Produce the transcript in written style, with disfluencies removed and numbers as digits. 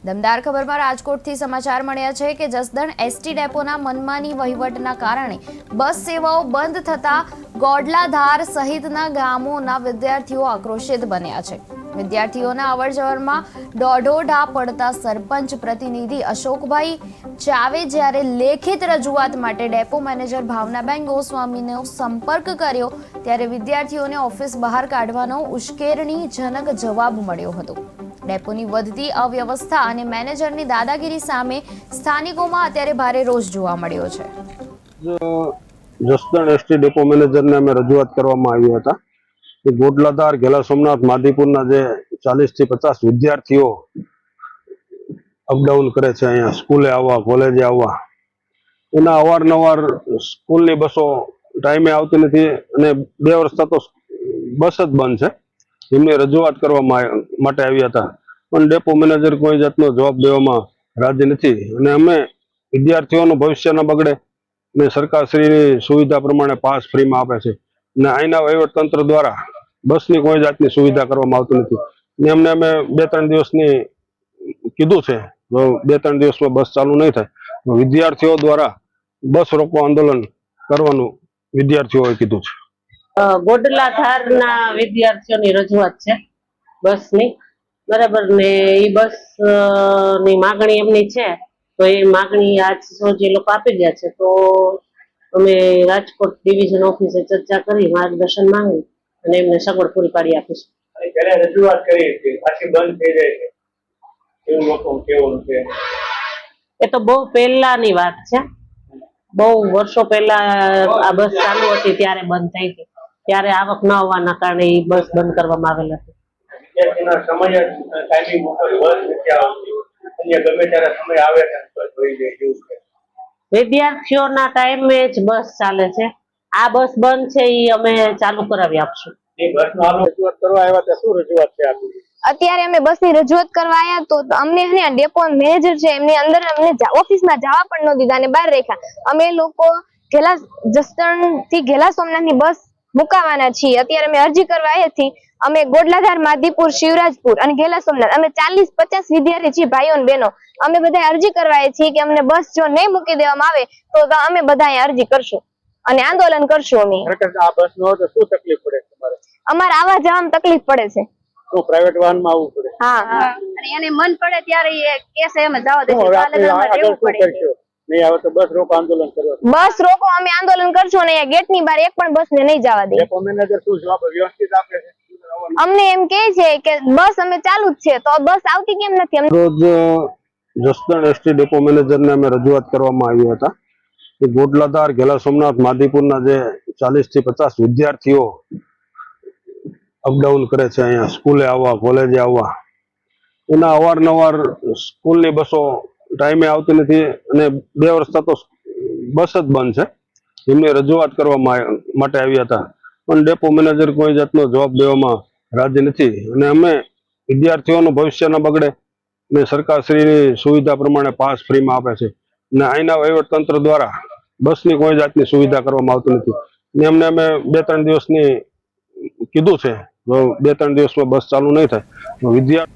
દમદાર ખબરમાં રાજકોટથી સમાચાર મળ્યા છે કે જસદણ એસટી ડેપોના મનમાની વહીવટના કારણે બસ સેવાઓ બંધ થતા ગોડલાધાર સહિતના ગામોના વિદ્યાર્થીઓ આક્રોશિત બન્યા છે। વિદ્યાર્થીઓના અવરજવરમાં દોઢોઢા પડતા સરપંચ પ્રતિનિધિ અશોકભાઈ ચાવે જ્યારે લેખિત રજૂઆત માટે ડેપો મેનેજર ભાવનાબેન ગોસ્વામીનો સંપર્ક કર્યો ત્યારે વિદ્યાર્થીઓને ઓફિસ બહાર કાઢવાનો ઉશ્કેરણીજનક જવાબ મળ્યો હતો। ડેપોની વધતી અવ્યવસ્થા અને મેનેજરની દાદાગીરી સામે સ્થાનિકોમાં અત્યારે ભારે રોષ જોવા મળ્યો છે। જસદણ એસટી ડેપો મેનેજરને અમે રજૂઆત કરવામાં આવી હતા કે ગોડલાધાર ઘેલા સોમનાથ માદીપુરના જે 40 થી 50 વિદ્યાર્થીઓ અપડાઉન કરે છે, અહીંયા સ્કૂલે આવવા કોલેજે આવવા, એના અવારનવાર સ્કૂલની બસો ટાઈમે આવતી નથી અને 2 વર્ષથી તો બસ જ બંધ છે। એમની રજૂઆત કરવા માટે આવ્યા હતા પણ ડેપો મેનેજર કોઈ જાતનો જવાબ દેવામાં રાજી નથી અને અમે વિદ્યાર્થીઓનું ભવિષ્ય ન બગડે ને સરકારશ્રીની સુવિધા પ્રમાણે પાસ ફ્રીમાં આપે છે ને અહીંના વહીવટતંત્ર દ્વારા બસની કોઈ જાતની સુવિધા કરવામાં આવતી નથી ને એમને અમે 2-3 દિવસની કીધું છે, જો 2-3 દિવસમાં બસ ચાલુ નહીં થાય તો વિદ્યાર્થીઓ દ્વારા બસ રોકો આંદોલન કરવાનું વિદ્યાર્થીઓએ કીધું છે। ગોડલાધારના વિદ્યાર્થીઓની રજૂઆત છે બસની, બરાબર ને એ બસ ની માગણી એમની છે તો એ માગણી આજ રોજ એ લોકો આપી ગયા છે તો અમે રાજકોટ ડિવિઝન ઓફિસે ચર્ચા કરી માર્ગદર્શન માંગી અને એમને સગવડ પૂરી પાડી આપીશું। રજૂઆત કરી છે પાછી બંધ થઈ જાય છે એવું લોકો કેવું છે? એ તો બહુ પહેલાની વાત છે, બહુ વર્ષો પહેલા આ બસ ચાલુ હતી ત્યારે બંધ થઈ ગઈ, ત્યારે આવક ન હોવાના કારણે એ બસ બંધ કરવામાં આવેલ હતી। વિદ્યાર્થીના સમય ટાઈમિંગ ઉપર બસ નથી આવતી, અન્ય ગમે ત્યારે સમય આવે છે બસ ભરી જાય એવું છે। વિદ્યાર્થીઓના ટાઈમે જ બસ ચાલે છે, આ બસ બંધ છે એ અમે ચાલુ કરાવી આપશું। એ બસનો હાલ રજૂઆત કરવા આવ્યા તો શું રજૂઆત છે આપની? અત્યારે અમે બસની રજૂઆત કરવા આવ્યા તો અમને ડેપો મેનેજર છે એમની અંદર અમને ઓફિસમાં જવા પણ ન દીધા અને બહાર રાખ્યા। અમે લોકો જસદણ થી ઘેલા સોમનાથની બસ મુકાવાના છીએ। અત્યારે અમે અરજી કરવા આવ્યા છીએ, અમે ગોડલાધાર માદીપુર શિવરાજપુર અને ઘેલા સોમનાથ અમે 40-50 વિદ્યાર્થી છીએ, ભાઈઓ અને બહેનો, અમે બધા અરજી કરવા આવ્યા છીએ કે અમને બસ જો નહીં મૂકી દેવામાં આવે તો અમે બધા અરજી કરશું અને આંદોલન કરશું। અમે આ બસ નો તો શું તકલીફ પડે તમારે? અમારે આવવા જવામાં તકલીફ પડે છે, તો પ્રાઇવેટ વાહનમાં આવવું પડે? હા, અને એને મન પડે ત્યારે એ કેસે અમે જવા દે નહીં આવે તો બસ રોકો આંદોલન કરવા? બસ રોકો અમે આંદોલન કરશું અને ગેટની બહાર એક પણ બસને નહીં જવા દે। ડેપો મેનેજર શું જવાબ વ્યવસ્થિત આપે છે? અમને એમ કહે છે કે બસ અમે ચાલુ જ છે તો બસ આવતી કેમ નથી? રોજ જસદણ એસટી ડેપો મેનેજરને અમે રજૂઆત કરવામાં આવી હતા કે ગોડલાધાર ઘેલા સોમનાથ માદીપુરના જે 40 થી 50 વિદ્યાર્થીઓ અપડાઉન કરે છે, અહીંયા સ્કૂલે આવવા કોલેજે આવવા, એના અવારનવાર સ્કૂલની બસો ટાઈમે આવતી નથી અને 2 વર્ષથી તો બસ જ બંધ છે। એમની રજૂઆત કરવા માટે આવ્યા હતા પણ ડેપો મેનેજર કોઈ જાતનો જવાબ દેવામાં રાજી નથી અને અમે વિદ્યાર્થીઓનું ભવિષ્ય ન બગડે ને સરકારશ્રીની સુવિધા પ્રમાણે પાસ ફ્રીમાં આપે છે ને અહીંના વહીવટતંત્ર દ્વારા બસની કોઈ જાતની સુવિધા કરવામાં આવતી નથી ને એમને અમે 2-3 દિવસની કીધું છે, જો 2-3 દિવસમાં બસ ચાલુ નહીં થાય તો વિદ્યાર્થી